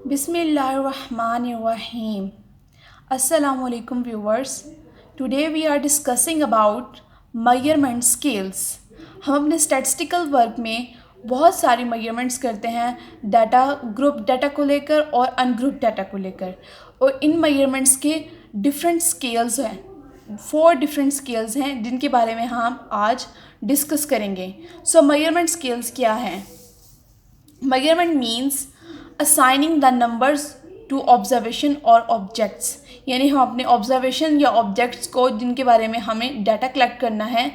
Bismillahirrahmanirrahim. Assalamu alaikum viewers. Today we are discussing about measurement scales. हम अपने statistical work में बहुत सारी मेजरमेंट्स करते हैं डाटा ग्रुप डाटा को लेकर और अनग्रुप डाटा को लेकर, और इन मेजरमेंट्स के डिफरेंट स्केल्स हैं। 4 डिफरेंट स्केल्स हैं जिनके बारे में हम आज डिस्कस करेंगे। सो मेजरमेंट स्केल्स क्या हैं? Measurement means assigning the numbers to observation और ऑब्जेक्ट्स, यानी हम अपने ऑब्जर्वेशन या ऑब्जेक्ट्स को जिनके बारे में हमें डाटा कलेक्ट करना है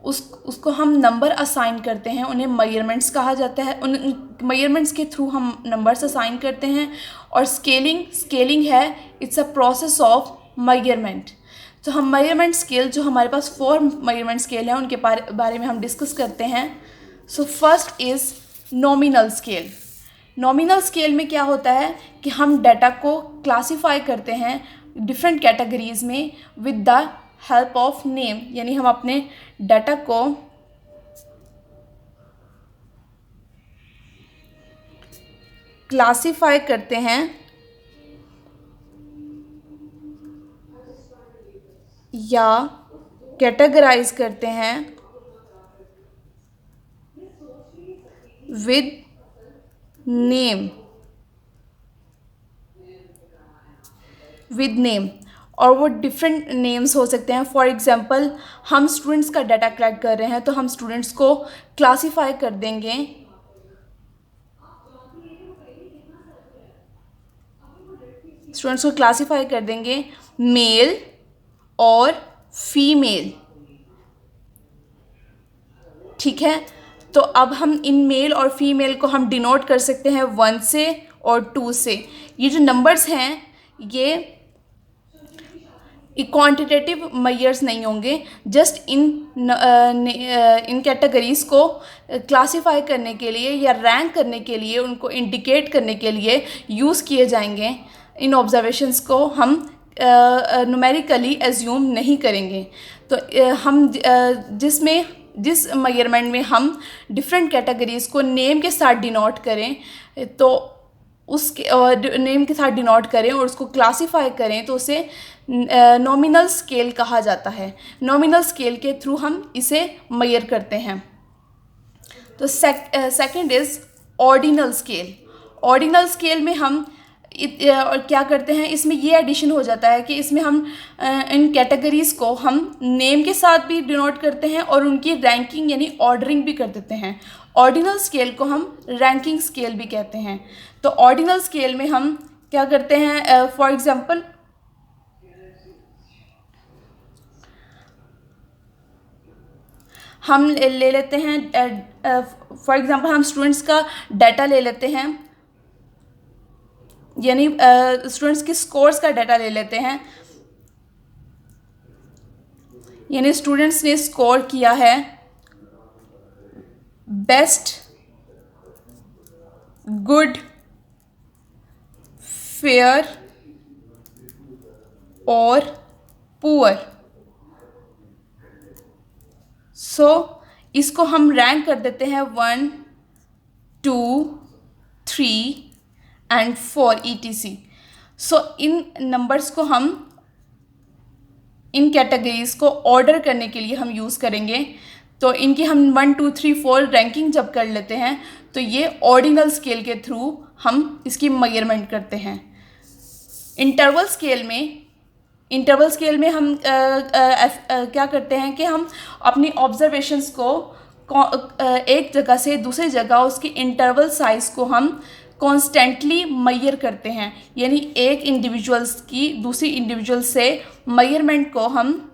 उसको हम नंबर असाइन करते हैं, उन्हें मेजरमेंट्स कहा जाता है। उन मेजरमेंट्स के थ्रू हम नंबर्स असाइन करते हैं। और स्केलिंग है, it's a process of measurement. तो हम मेजरमेंट स्केल, जो हमारे पास 4 मेजरमेंट स्केल हैं, उनके बारे में हम डिस्कस करते हैं। So first is nominal scale. Nominal scale में क्या होता है कि हम डाटा को क्लासीफाई करते हैं डिफरेंट कैटेगरीज में with the help of name, यानी हम अपने डाटा को क्लासीफाई करते हैं या कैटेगराइज करते हैं विद नेम और वो डिफरेंट नेम्स हो सकते हैं। फॉर एग्जांपल, हम स्टूडेंट्स का डाटा कलेक्ट कर रहे हैं तो हम स्टूडेंट्स को क्लासीफाई कर देंगे मेल और फीमेल। ठीक है, तो अब हम इन मेल और फीमेल को हम डिनोट कर सकते हैं 1 से और 2 से। ये जो नंबर्स हैं ये क्वांटिटेटिव मेजर्स नहीं होंगे, जस्ट इन कैटेगरीज़ को क्लासीफाई करने के लिए या रैंक करने के लिए, उनको इंडिकेट करने के लिए यूज़ किए जाएंगे। इन ऑब्जर्वेशंस को हम न्यूमेरिकली एज्यूम नहीं करेंगे। तो हम जिस मेजरमेंट में हम डिफरेंट कैटेगरीज़ को नेम के साथ डिनोट करें, तो उसके नेम के साथ डिनोट करें और उसको क्लासीफाई करें, तो उसे नॉमिनल स्केल कहा जाता है। नॉमिनल स्केल के थ्रू हम इसे मेजर करते हैं। तो second is ordinal scale. Ordinal scale में हम क्या करते हैं, इसमें ये एडिशन हो जाता है कि इसमें हम इन कैटेगरीज़ को हम नेम के साथ भी डिनोट करते हैं और उनकी रैंकिंग यानी ऑर्डरिंग भी कर देते हैं। ऑर्डिनल स्केल को हम रैंकिंग स्केल भी कहते हैं। तो ऑर्डिनल स्केल में हम क्या करते हैं, फॉर एग्जांपल हम ले लेते हैं, फॉर एग्जांपल हम स्टूडेंट्स का डाटा ले लेते हैं, यानी स्टूडेंट्स के स्कोर्स का डाटा ले लेते हैं। यानी स्टूडेंट्स ने स्कोर किया है बेस्ट, गुड, फेयर और पुअर। सो इसको हम रैंक कर देते हैं 1, 2, 3 and 4 ETC। So in numbers को हम इन कैटेगरीज़ को ऑर्डर करने के लिए हम यूज़ करेंगे। तो इनकी हम 1, 2, 3, 4 रैंकिंग जब कर लेते हैं तो ये ऑर्डिनल स्केल के थ्रू हम इसकी मेजरमेंट करते हैं। इंटरवल स्केल में हम क्या करते हैं कि हम अपनी ऑब्जर्वेशंस को एक जगह से दूसरी जगह उसकी इंटरवल साइज़ को हम कॉन्स्टेंटली मेजर करते हैं। यानी एक इंडिविजुअल्स की दूसरी इंडिविजुअल से मेजरमेंट को हम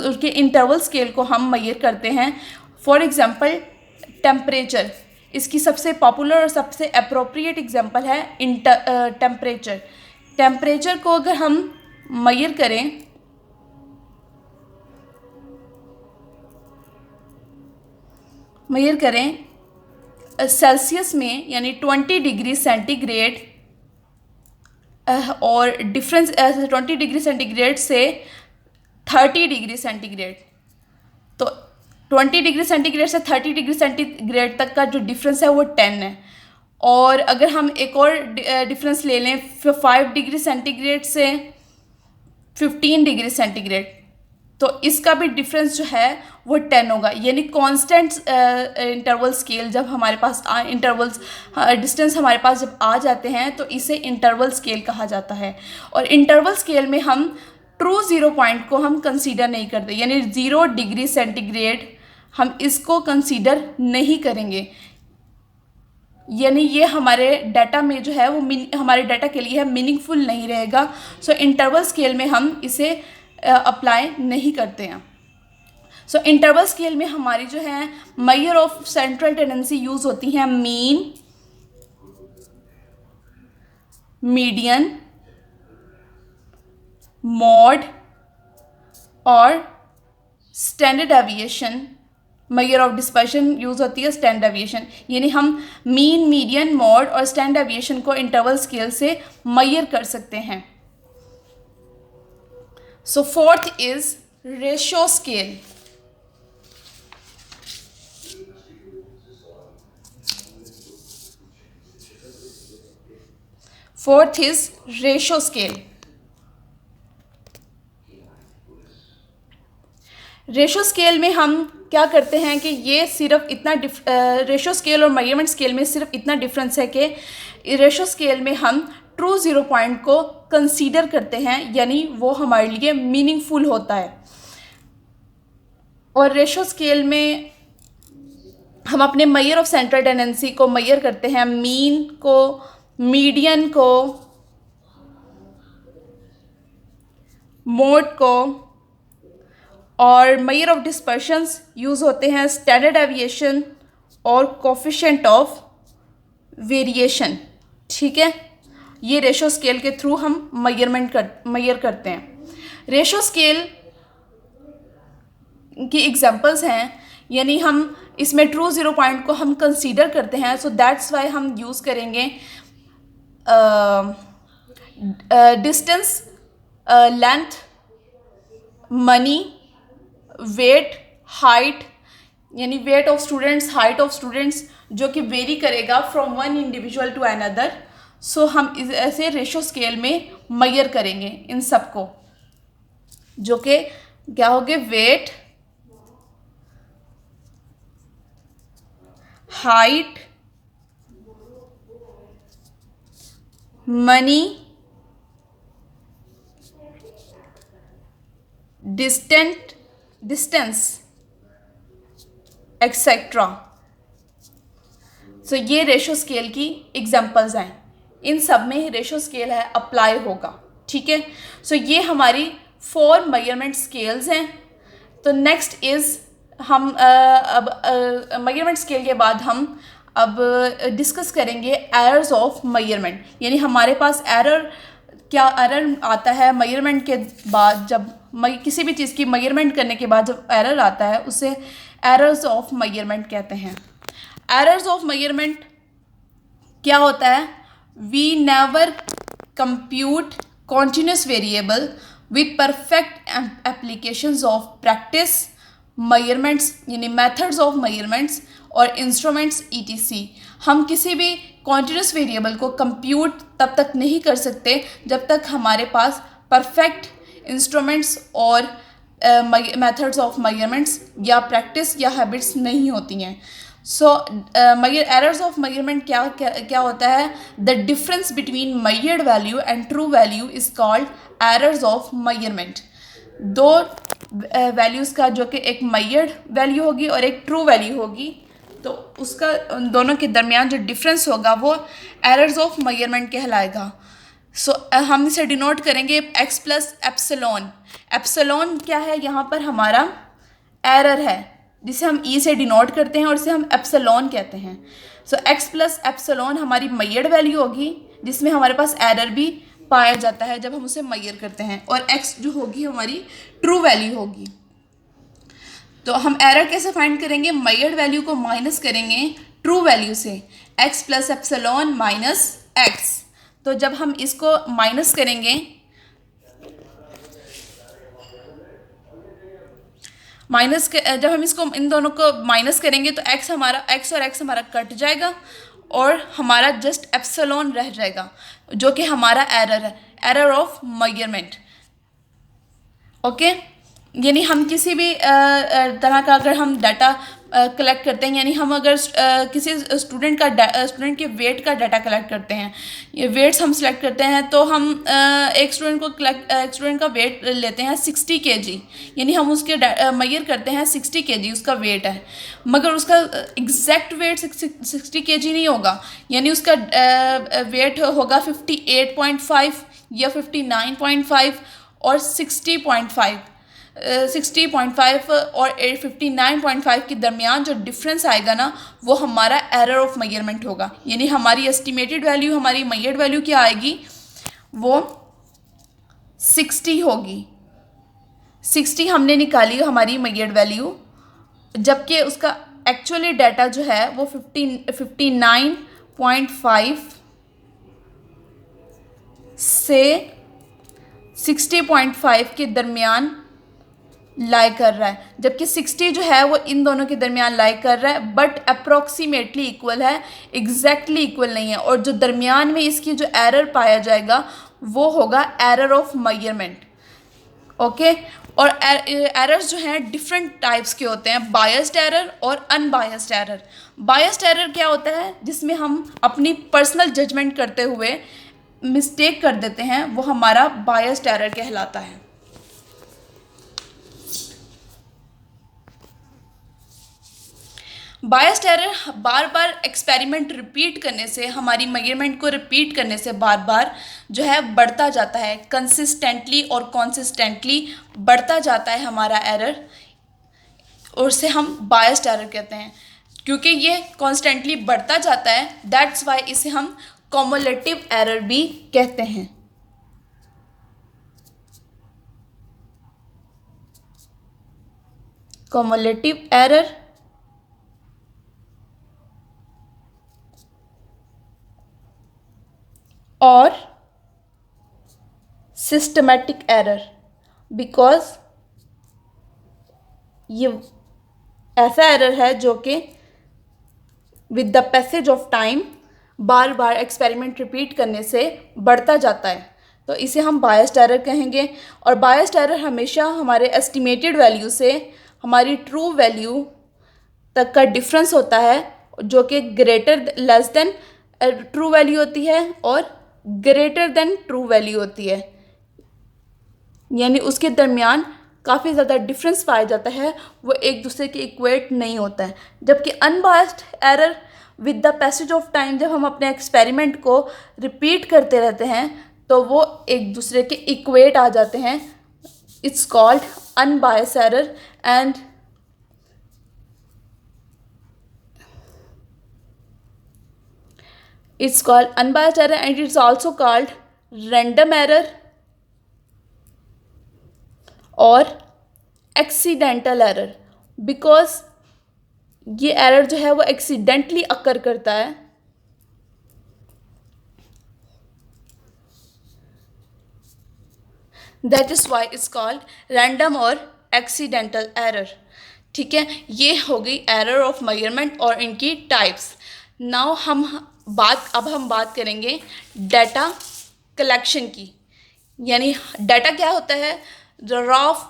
उसके इंटरवल स्केल को हम मेजर करते हैं। फॉर एग्जांपल, टेम्परेचर इसकी सबसे पॉपुलर और सबसे अप्रोप्रिएट एग्जांपल है टेम्परेचर को अगर हम मेजर करें सेल्सियस में, यानी 20 डिग्री सेंटीग्रेड और डिफरेंस 20 डिग्री सेंटीग्रेड से 30 डिग्री सेंटीग्रेड, तो 20 डिग्री सेंटीग्रेड से 30 डिग्री सेंटीग्रेड तक का जो डिफरेंस है वो 10 है। और अगर हम एक और डिफरेंस ले लें 5 डिग्री सेंटीग्रेड से 15 डिग्री सेंटीग्रेड, तो इसका भी डिफरेंस जो है वो 10 होगा। यानी कांस्टेंट इंटरवल स्केल जब हमारे पास इंटरवल्स डिस्टेंस हमारे पास जब आ जाते हैं तो इसे इंटरवल स्केल कहा जाता है। और इंटरवल स्केल में हम ट्रू ज़ीरो पॉइंट को हम कंसीडर नहीं करते, यानी 0 डिग्री सेंटीग्रेड हम इसको कंसीडर नहीं करेंगे, यानी ये हमारे डाटा में जो है वो हमारे डाटा के लिए मीनिंगफुल नहीं रहेगा। सो इंटरवल स्केल में हम इसे अप्लाई नहीं करते हैं। सो इंटरवल स्केल में हमारी जो है measure of central tendency use होती हैं मीन, मीडियन, मॉड और standard deviation. Measure of dispersion use होती है स्टैंडर्ड डेविएशन, यानी हम मीन, मीडियन, मॉड और स्टैंडर्ड डेविएशन को इंटरवल स्केल से मेजर कर सकते हैं। So fourth is ratio scale. Fourth is ratio scale. Ratio scale में हम क्या करते हैं कि ये सिर्फ इतना रेशियो स्केल और मेजरमेंट स्केल में सिर्फ इतना डिफरेंस है कि रेशियो स्केल में हम ट्रू ज़ीरो पॉइंट को कंसीडर करते हैं, यानी वो हमारे लिए मीनिंगफुल होता है। और रेशियो स्केल में हम अपने मेजर ऑफ सेंट्रल टेंडेंसी को मेजर करते हैं, मीन को, मीडियन को, मोड को, और मेजर ऑफ डिस्पर्शंस यूज़ होते हैं स्टैंडर्ड डेविएशन और कोफिशिएंट ऑफ वेरिएशन। ठीक है, ये रेशियो स्केल के थ्रू हम मेजर करते हैं। रेशियो स्केल की एग्जांपल्स हैं, यानी हम इसमें ट्रू ज़ीरो पॉइंट को हम कंसीडर करते हैं, सो दैट्स वाई हम यूज़ करेंगे distance, length, money, weight, height, यानी weight of students, height of students, जो कि वेरी करेगा from one individual to another. So हम ऐसे रेशियो स्केल में मेजर करेंगे इन सबको, जो कि क्या होंगे, weight, height, money, distance etcetera. So ये रेशियो स्केल की एग्जांपल्स हैं, इन सब में रेशियो स्केल है अप्लाई होगा। ठीक है, सो ये हमारी 4 मेजरमेंट स्केल्स हैं। तो नेक्स्ट इज़ हम अब मेजरमेंट स्केल के बाद हम अब डिस्कस करेंगे एरर्स ऑफ मेजरमेंट, यानी हमारे पास एरर आता है मेजरमेंट के बाद, जब किसी भी चीज़ की मेजरमेंट करने के बाद जब एरर आता है उसे एरर्स ऑफ मेजरमेंट कहते हैं। एरर्स ऑफ मेजरमेंट क्या होता है, we never compute continuous variable with perfect applications of practice measurements, यानी मेथड्स ऑफ मेजरमेंट्स और इंस्ट्रूमेंट्स ETC। हम किसी भी कॉन्टिन्यूस वेरिएबल को कंप्यूट तब तक नहीं कर सकते जब तक हमारे पास परफेक्ट इंस्ट्रूमेंट्स और मेथड्स ऑफ मेजरमेंट्स या प्रैक्टिस या हैबिट्स नहीं होती हैं। सो एरर्स ऑफ मेजरमेंट क्या होता है, the difference between measured value and true value is called errors of measurement. दो वैल्यूज़ का, जो कि एक मेजर्ड वैल्यू होगी और एक ट्रू वैल्यू होगी, तो उसका दोनों के दरमियान जो डिफरेंस होगा वो एरर्स ऑफ मेजरमेंट कहलाएगा। सो हम इसे डिनोट करेंगे x प्लस एप्सिलॉन। एप्सिलॉन क्या है, यहाँ पर हमारा एरर है जिसे हम e से डिनोट करते हैं और इसे हम एप्सिलॉन कहते हैं। सो x प्लस एप्सिलॉन हमारी मेजर्ड वैल्यू होगी जिसमें हमारे पास एरर भी पाया जाता है जब हम उसे मेजर करते हैं, और x जो होगी हमारी ट्रू वैल्यू होगी। तो हम एरर कैसे फाइंड करेंगे, मेजर्ड वैल्यू को माइनस करेंगे ट्रू वैल्यू से, x plus epsilon minus x। तो जब हम इसको माइनस करेंगे, जब हम इसको इन दोनों को माइनस करेंगे तो x और x हमारा कट जाएगा और हमारा जस्ट एप्सिलॉन रह जाएगा, जो कि हमारा एरर है, एरर ऑफ मेजरमेंट। ओके, यानी हम किसी भी तरह का अगर हम डाटा कलेक्ट करते हैं, यानी हम अगर किसी स्टूडेंट के वेट का डाटा कलेक्ट करते हैं, ये वेट्स हम सिलेक्ट करते हैं, तो हम एक स्टूडेंट का वेट लेते हैं 60 kg, यानी हम उसके मेजर करते हैं 60 kg उसका वेट है, मगर उसका एग्जैक्ट वेट 60 kg नहीं होगा, यानी उसका वेट होगा 58.5 या 59.5 और 60.5 और 59.5 के दरमियान जो डिफरेंस आएगा ना, वो हमारा एरर ऑफ मेजरमेंट होगा। यानी हमारी एस्टिमेटेड वैल्यू, हमारी मेजर्ड वैल्यू क्या आएगी, वो 60 होगी। 60 हमने निकाली हमारी मेजर्ड वैल्यू, जबकि उसका एक्चुअली डाटा जो है वो 59.5 से 60.5 के दरमियान लाई कर रहा है, जबकि 60 जो है वो इन दोनों के दरमियान लाई कर रहा है, बट अप्रोक्सीमेटली इक्वल है, एग्जैक्टली इक्वल नहीं है। और जो दरमियान में इसकी जो एरर पाया जाएगा वो होगा एरर ऑफ मेजरमेंट। ओके, और एरर्स जो हैं डिफरेंट टाइप्स के होते हैं, बायस्ड एरर और अनबायस्ड एरर। बायस्ड एरर क्या होता है, जिसमें हम अपनी पर्सनल जजमेंट करते हुए मिस्टेक कर देते हैं, वो हमारा बायस्ड एरर कहलाता है। बायस्ड एरर बार बार एक्सपेरिमेंट रिपीट करने से, हमारी मेजरमेंट को रिपीट करने से बार बार जो है बढ़ता जाता है, कंसिस्टेंटली और कॉन्सिस्टेंटली बढ़ता जाता है हमारा एरर, और उसे हम बायस्ड एरर कहते हैं। क्योंकि ये कॉन्स्टेंटली बढ़ता जाता है, दैट्स वाई इसे हम कॉमुलेटिव एरर भी कहते हैं। कॉमुलेटिव एरर और सिस्टमैटिक एरर, बिकॉज ये ऐसा एरर है जो कि with the passage of time bar bar experiment repeat करने से बढ़ता जाता है, तो इसे हम बायस्ड एरर कहेंगे। और बायस्ड एरर हमेशा हमारे एस्टिमेटेड वैल्यू से हमारी ट्रू वैल्यू तक का डिफरेंस होता है, जो कि greater less than true value होती है और ग्रेटर देन ट्रू वैल्यू होती है, यानी उसके दरमियान काफ़ी ज़्यादा डिफरेंस पाया जाता है, वो एक दूसरे के इक्वेट नहीं होता है। जबकि unbiased error with the passage of time, जब हम अपने एक्सपेरिमेंट को रिपीट करते रहते हैं तो वो एक दूसरे के इक्वेट आ जाते हैं। It's called unbiased error and it's called unbiased error, and it's also called random error और accidental error, because ये एरर जो है वो एक्सीडेंटली अकर करता है। That is why it's called random और एक्सीडेंटल एरर। ठीक है, ये हो गई एरर ऑफ मेजरमेंट और इनकी टाइप्स। नाउ अब हम बात करेंगे डाटा कलेक्शन की। यानी डाटा क्या होता है,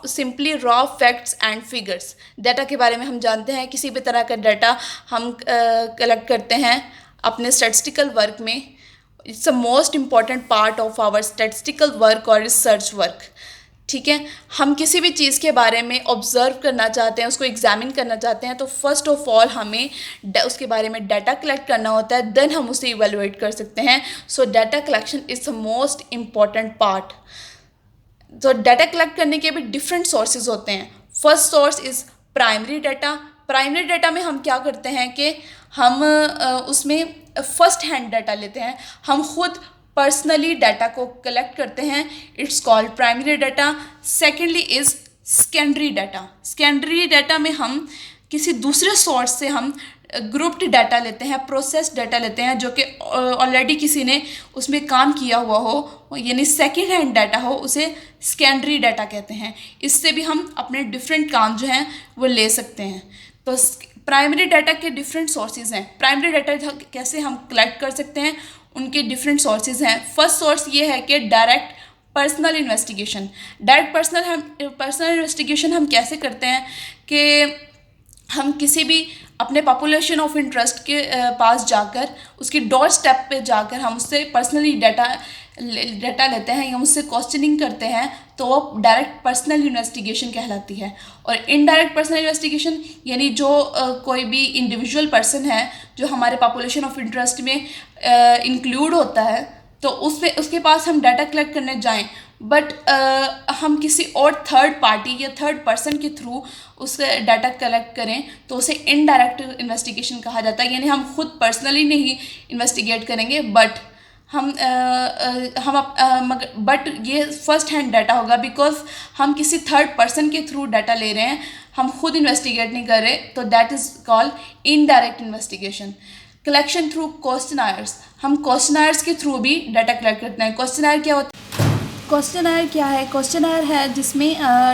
simply raw facts and figures. Data के बारे में हम जानते हैं, किसी भी तरह का डाटा हम कलेक्ट करते हैं अपने स्टैटिस्टिकल वर्क में। It's a most important part of our statistical work और रिसर्च वर्क। ठीक है, हम किसी भी चीज़ के बारे में ऑब्जर्व करना चाहते हैं, उसको एग्जामिन करना चाहते हैं, तो फर्स्ट ऑफ ऑल हमें उसके बारे में डाटा कलेक्ट करना होता है, देन हम उसे इवेलुएट कर सकते हैं। सो data collection is the most important part. तो डाटा कलेक्ट करने के भी डिफरेंट सोर्सेज होते हैं। First source is primary data. Primary data में हम क्या करते हैं कि हम उसमें फर्स्ट हैंड डाटा लेते हैं, हम खुद पर्सनली डाटा को कलेक्ट करते हैं। It's called primary data. Secondly is secondary data. Secondary data में हम किसी दूसरे सोर्स से हम ग्रुप्ड डाटा लेते हैं, प्रोसेस डाटा लेते हैं, जो कि ऑलरेडी किसी ने उसमें काम किया हुआ हो, यानी सेकेंड हैंड डाटा हो, उसे सेकेंडरी डाटा कहते हैं। इससे भी हम अपने डिफरेंट काम जो हैं वो ले सकते हैं। तो प्राइमरी डाटा के डिफरेंट सोर्सेज हैं। प्राइमरी डाटा कैसे हम कलेक्ट कर सकते हैं, उनके डिफरेंट सोर्सेज हैं। फर्स्ट सोर्स ये है कि direct personal investigation. Direct personal investigation हम कैसे करते हैं कि हम किसी भी अपने पॉपुलेशन ऑफ इंटरेस्ट के पास जाकर, उसकी डोर स्टेप पे जाकर हम उससे पर्सनली डाटा लेते हैं या उससे क्वेश्चनिंग करते हैं, तो वो डायरेक्ट पर्सनल इन्वेस्टिगेशन कहलाती है। और इनडायरेक्ट पर्सनल इन्वेस्टिगेशन यानी जो कोई भी इंडिविजुअल पर्सन है जो हमारे पॉपुलेशन ऑफ इंटरेस्ट में इंक्लूड होता है, तो उसके पास हम डाटा कलेक्ट करने जाएं, बट हम किसी और थर्ड पार्टी या थर्ड पर्सन के थ्रू उससे डाटा कलेक्ट करें, तो उसे इनडायरेक्ट इन्वेस्टिगेशन कहा जाता है। यानी हम खुद पर्सनली नहीं इन्वेस्टिगेट करेंगे, बट बट ये फर्स्ट हैंड डाटा होगा, बिकॉज हम किसी थर्ड पर्सन के थ्रू डाटा ले रहे हैं, हम खुद इन्वेस्टिगेट नहीं कर रहे, तो that is called indirect investigation. Collection through questionnaires, हम क्वेश्चनायर्स के थ्रू भी डाटा कलेक्ट करते हैं। क्वेश्चनायर क्या होता है? क्वेश्चनायर क्या है? क्वेश्चनायर है जिसमें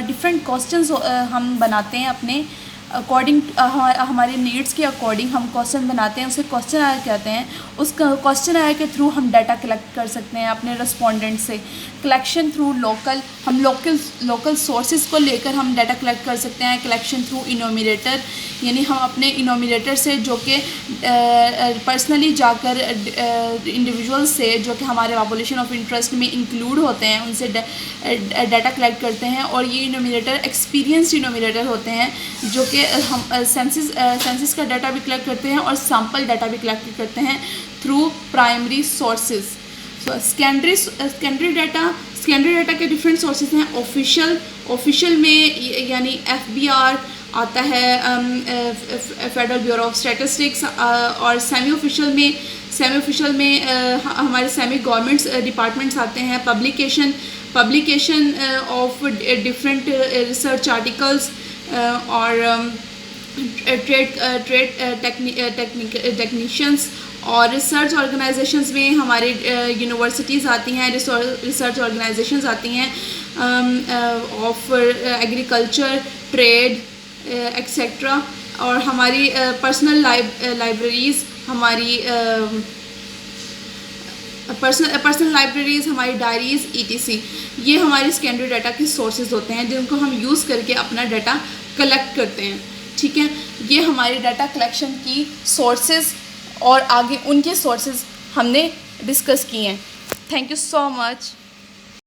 डिफरेंट क्वेश्चंस हम बनाते हैं अपने अकॉर्डिंग, हमारे नीड्स के अकॉर्डिंग हम क्वेश्चन बनाते हैं, उसे क्वेश्चनायर कहते हैं। उस क्वेश्चनायर के थ्रू हम डाटा कलेक्ट कर सकते हैं अपने रिस्पोंडेंट से। कलेक्शन थ्रू हम लोकल सोर्सेज को लेकर हम डाटा कलेक्ट कर सकते हैं। कलेक्शन थ्रू इनोमिनेटर, यानी हम अपने इनोमिनेटर से, जो कि पर्सनली जाकर इंडिविजुअल से जो कि हमारे पॉपुलेशन ऑफ इंटरेस्ट में इंक्लूड होते हैं, उनसे डाटा कलेक्ट करते हैं। और ये इनोमिनेटर एक्सपीरियंस्ड इनोमिनेटर होते हैं, जो कि हम सेंसिस का डाटा भी कलेक्ट करते हैं और सैम्पल डाटा भी कलेक्ट करते हैं through primary sources. Secondary data के डिफरेंट सोर्सेज हैं। ऑफिशियल में यानी FBR आता है, फेडरल ब्यूरो ऑफ स्टैटिस्टिक्स। और सेमी ऑफिशियल में हमारे सेमी गवर्नमेंट्स डिपार्टमेंट्स आते हैं। Publication of different research articles और ट्रेड टेक्नीशियंस। और रिसर्च ऑर्गेनाइजेशंस में हमारे यूनिवर्सिटीज़ आती हैं, रिसर्च ऑर्गेनाइजेशंस आती हैं ऑफ एग्रीकल्चर, ट्रेड एक्सेट्रा। और हमारी पर्सनल लाइब्रेरीज़, हमारी पर्सनल लाइब्रेरीज़, हमारी डायरीज़ ETC, ये हमारे सेकेंडरी डाटा के सोर्सेज होते हैं जिनको हम यूज़ करके अपना डाटा कलेक्ट करते हैं। ठीक है, ये हमारी डाटा कलेक्शन की सोर्सेज और आगे उनके सोर्सेज हमने डिस्कस किए हैं। Thank you so much.